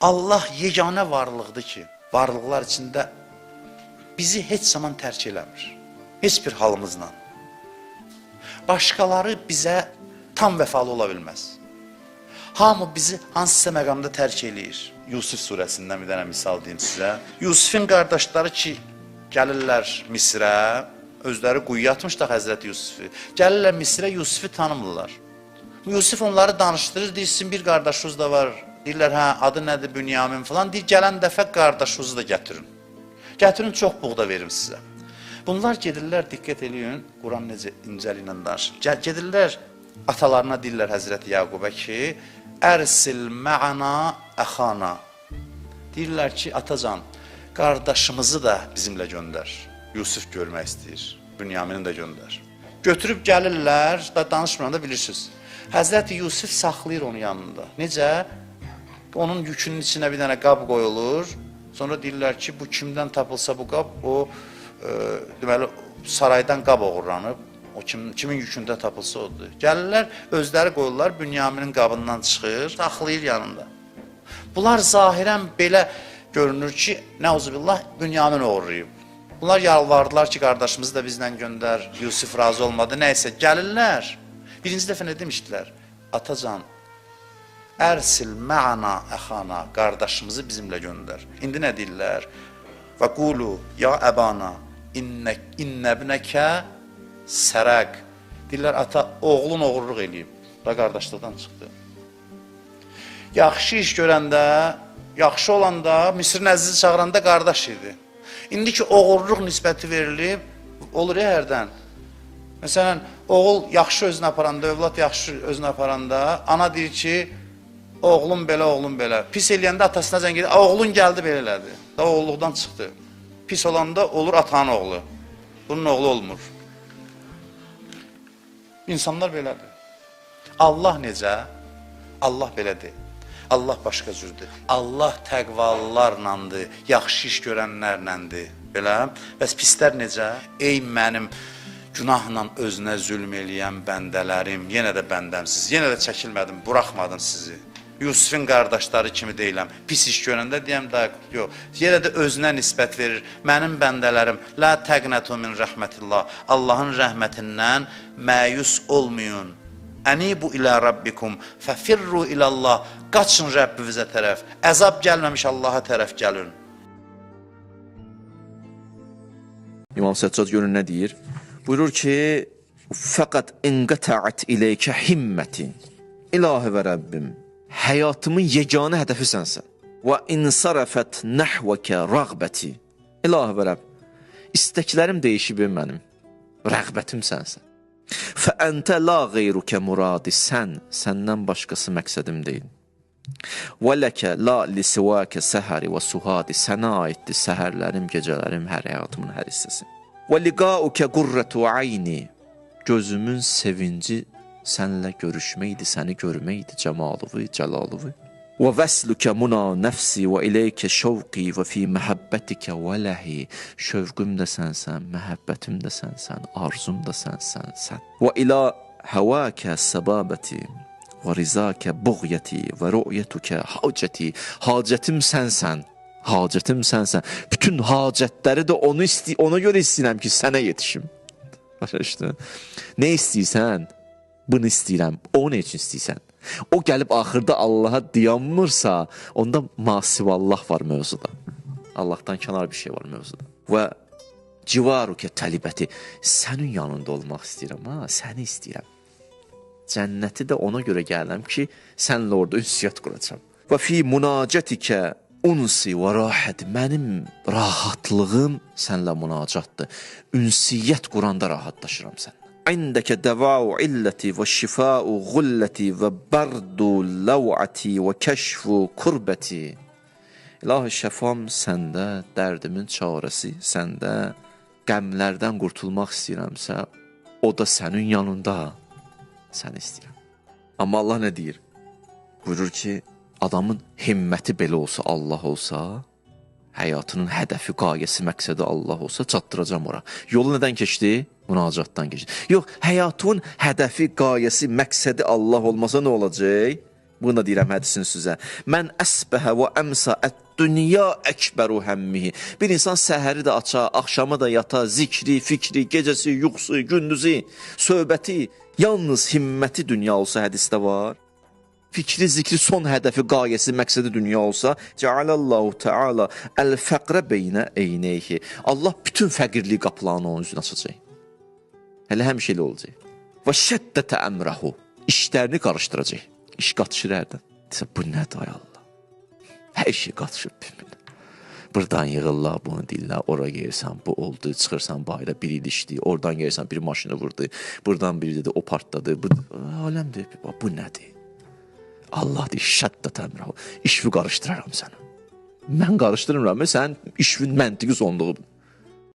Allah yeganə varlıqdır ki, varlıqlar içində bizi heç zaman tərk eləmir. Heç bir halımızla. Başqaları bizə tam vəfalı ola bilməz. Hamı bizi hansısa məqamda tərk eləyir. Yusuf surəsindən bir dənə misal deyim sizə. Yusufun qardaşları ki, gəlirlər Misrə, özləri quyuya atmışlar Həzrəti Yusufu. Gəlirlər Misrə, Yusufu tanımırlar. Yusuf onları danışdırır, deyir, sizin bir qardaşınız da var. Deyirlər, hə, adı nədir, Bünyamin falan. Deyir, gələn dəfə qardaşınızı da gətirin. Gətirin, çox buğda verim sizə. Bunlar gedirlər, diqqət eləyin, Quran necə incəli ilə danışır. Gedirlər, atalarına deyirlər Həzrəti Yaqubə ki, ərsil mə'ana əxana. Deyirlər ki, atacan, qardaşımızı da bizimlə göndər. Yusuf görmək istəyir, Bünyamini də göndər. Götürüb gəlirlər, danışmadan da bilirsiniz. Həzrəti Yusuf saxlayır onun yanında. Necə? Onun yükünün içinə bir dənə qab qoyulur. Sonra deyirlər ki, bu kimdən tapılsa bu qab, o deməli, saraydan qab oğurlanıb. O kimin yükündə tapılsa odur. Gəlirlər, özləri qoyurlar, Bünyaminin qabından çıxır, saxlayır yanında. Bunlar zahirən belə görünür ki, nəuzubillah, Bünyamin oğurlayıb. Bunlar yalvardılar ki, qardaşımızı da bizlə göndər, Yusuf razı olmadı, nəysə, gəlirlər. Birinci dəfə nə demişdilər? Atacan, ərsil mə'ana əxana, qardaşımızı bizimlə göndər. İndi nə deyirlər? Və qulu, ya əbana, innəbnəkə sərəq. Deyirlər, ata, oğlun oğurluq eləyib. Da qardaşlıqdan çıxdı. Yaxşı iş görəndə, yaxşı olanda, Misrin əzizi çağıranda qardaş idi. İndi ki, oğurluq nisbəti verilib, olur ya hərdən. Məsələn, oğul yaxşı özünü aparanda, övlad yaxşı özünü aparanda, ana deyir ki, oğlum belə, oğlum belə. Pis eləyəndə atasına zəng edir, oğlun gəldi belə elədi. Da oğulluqdan çıxdı. Pis olanda olur atanın oğlu. Bunun oğlu olmur. İnsanlar belədir. Allah necə? Allah belədir. Allah başqa cürdür. Allah təqvalılarlandır, yaxşı iş görənlərləndir. Belə. Bəs pislər necə? Ey mənim günahla özünə zülm eləyən bəndələrim, yenə də bəndəmsiz, yenə də çəkilmədim, buraxmadım sizi. Yusufun qardaşları kimi deyiləm. Pis iş görəndə deyəm, yox. Yenə də özünə nisbət verir. Mənim bəndələrim, la təqnətu min rəhmətillah. Allahın rəhmətindən məyus olmayın. Ənibu ilə Rabbikum, fəfirru ilallah. Qaçın Rəbbinizə tərəf. Əzab gəlməmiş Allaha tərəf gəlin. İmam Səccad görün nə deyir? Buyurur ki, fəqət inqətəət iləykə himməti. İlahi və Rəbbim, həyatımın yeganə hədəfi sənsən. Və insarəfət nəhvəkə rəğbəti. İlahi və Rəbb, istəklərim deyişib mənim, rəğbətim sənsən. Fəəntə la qeyrukə muradi sən, səndən başqası məqsədim deyil. Və ləkə la lisivəkə səhəri və suhadi, sənə aiddir səhərlərim, gecələrim, hər həyatımın hər hissəsi. Və liqaukə qurrətu ayni, gözümün sevinci sənlə görüşməkdir, səni görməkdir, cəmalıvı, cəlalıvı. Və vəslükə muna nəfsi və iləykə şəvqi və fi məhəbbətikə və ləhi, şövqüm də sənsən, məhəbbətim də sənsən, arzum da sənsən, sən. Və ilə həvəkə səbabəti və rizəkə buğyəti və rü'yətükə hacəti, hacətim sənsən, hacətim sənsən. Bütün hacətləri də ona görə istəyirəm ki, sənə yetişim. Başa işte. Nə istəyirsən? Bunu istəyirəm. O nə üçün istəyirsən? O gəlib axırda Allaha dayanmırsa, onda masivallah var mövzuda. Allahdan kənar bir şey var mövzuda. Və civarukə təlibəti, sənin yanında olmaq istəyirəm, ha, səni istəyirəm. Cənnəti də ona görə gələm ki, sənlə orada ünsiyyət quracam. Və fi münacətikə unsi və rahət, mənim rahatlığım sənlə münacatdır. Ünsiyyət quranda rahatlaşıram səndən. İndəkə dəvau illəti və şifau gulləti və bərdu ləvəti və kəşfu kurbəti. İlahi şəfam səndə, dərdimin çarəsi səndə, qəmlərdən qurtulmaq istəyirəmsə, o da sənin yanında, səni istəyirəm. Amma Allah nə deyir? Buyurur ki, adamın himməti belə olsa, Allah olsa, həyatının hədəfi, qayəsi, məqsədi Allah olsa, çatdıracam ora. Yolu nədən keçdi? Münacatdan keçdi. Yox, həyatının hədəfi, qayəsi, məqsədi Allah olmasa nə olacaq? Bunu da deyirəm hədisin sizə. Mən əsbəhə və əmsa ət-dünya əkbəru həmmihi. Bir insan səhəri də açar, axşamı da yata, zikri, fikri, gecəsi, yuxusu, gündüzü, söhbəti, yalnız himməti dünya olsa hədisdə var. Fikri, zikri, son hədəfi, qayəsi, məqsədi dünya olsa, Cəalallahu Teala əl-fəqrə beynə eynəyhi. Allah bütün fəqirliyi qapılarını onun üzünə açacaq. Hələ həmişə elə olacaq. Və şəddətə əmrəhu. İşlərini qarışdıracaq. İş qatışır hərdən. Desə, bu nədir ay Allah? Hər şey qatışır bir-birinə. Buradan yığırlar, bunu deyirlər, ora gelirsən, bu oldu, çıxırsan bayra, bir il işləyir, oradan gelirsən, bir maşını vurdu, buradan biri dedi, o partladı, bu aləmdir, bu nədir? Allah deyir, şəddət əmrəhu, işvi qarışdıraram sənə. Mən qarışdırmıram, sənin işvin məntiqi sonluğudur.